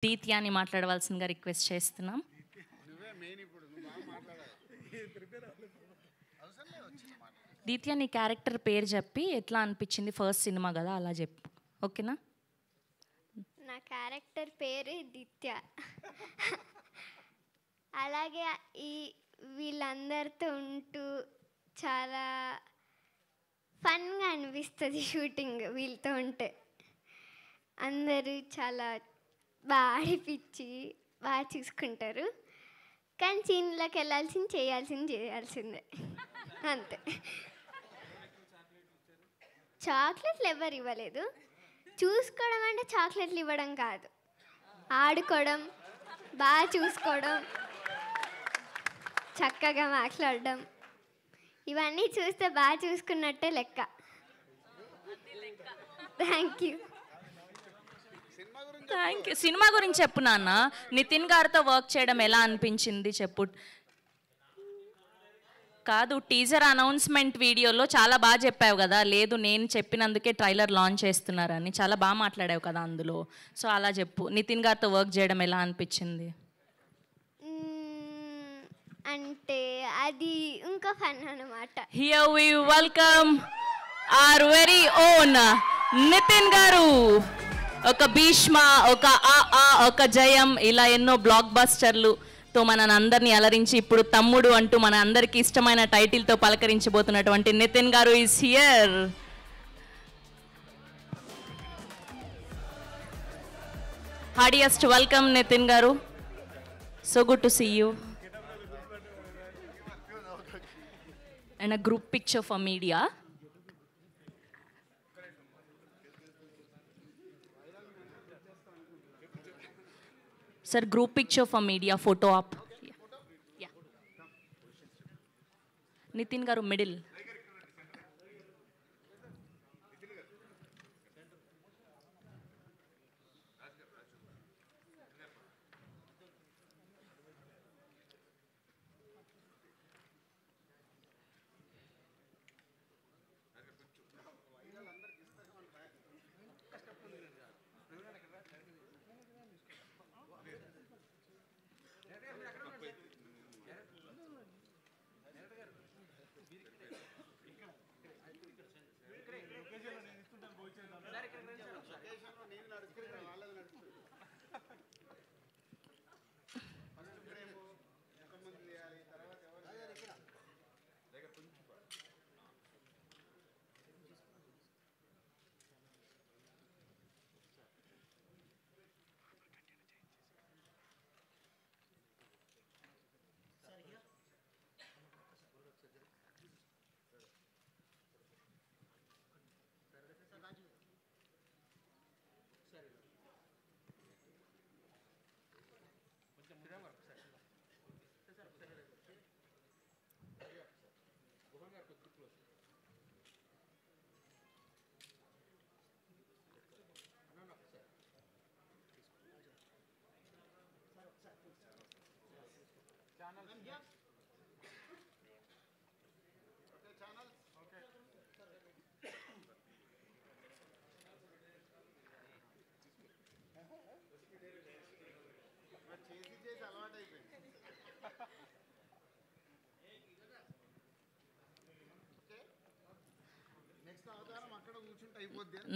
దీత్యాని మాట్లాడవలసిందిగా రిక్వెస్ట్ చేస్తున్నాం. దీత్య, నీ క్యారెక్టర్ పేరు చెప్పి ఎట్లా అనిపించింది, ఫస్ట్ సినిమా కదా అలా చెప్పు, ఓకేనా? నా క్యారెక్టర్ పేరు దీత్య. అలాగే వీళ్ళందరితో ఉంటూ చాలా ఫన్గా అనిపిస్తుంది షూటింగ్. వీళ్ళతో ఉంటే అందరూ చాలా బాగా ఆడిపించి బాగా చూసుకుంటారు. కానీ సీన్లోకి చేయాల్సిందే అంతే. చాక్లెట్లు ఎవరు ఇవ్వలేదు. చూసుకోవడం అంటే చాక్లెట్లు ఇవ్వడం కాదు, ఆడుకోవడం, బాగా చూసుకోవడం, చక్కగా మాట్లాడడం, ఇవన్నీ చూస్తే బాగా చూసుకున్నట్టే లెక్క. Thank you. సినిమా గురించి చెప్పు నాన్న. నితిన్ గారితో వర్క్ చేయడం ఎలా అనిపించింది చెప్పు. కాదు, టీజర్ అనౌన్స్మెంట్ వీడియోలో చాలా బాగా చెప్పావు కదా, లేదు నేను చెప్పినందుకే ట్రైలర్ లాంచ్ చేస్తున్నారని చాలా బాగా మాట్లాడావు కదా అందులో. సో అలా చెప్పు, నితిన్ గారితో వర్క్ చేయడం ఎలా అనిపించింది? అంటే అది ఇంకా ఫన్ అన్నమాట. Here we welcome our very own Nitin గారు. ఒక భీష్మ, ఒక జయం, ఇలా ఎన్నో బ్లాక్ బస్టర్లు తో మన అందరినీ అలరించి ఇప్పుడు తమ్ముడు అంటూ మన అందరికి ఇష్టమైన టైటిల్తో పలకరించబోతున్నటువంటి నితిన్ గారు is here. Heartiest welcome Nithin గారు. So good to see you. And a group picture for media. Sir, group picture for media, photo up. Yeah. Nitin garu middle.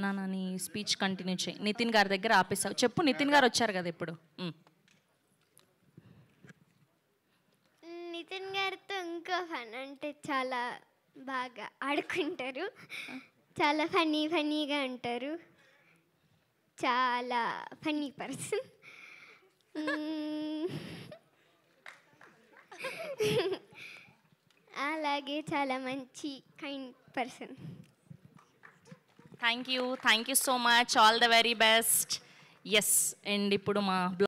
నాన్న నీ స్పీచ్ కంటిన్యూ చేయి. నితిన్ గారి దగ్గర ఆపేసావు, చెప్పు. నితిన్ గారు వచ్చారు కదా ఇప్పుడు. నితిన్ గారితో ఇంకా ఫన్ అంటే చాలా బాగా ఆడుకుంటారు, చాలా ఫన్నీగా ఉంటారు, చాలా ఫన్నీ పర్సన్. అలాగే చాలా మంచి kind person. Thank you so much. All the very best. Yes, and ఇప్పుడు మా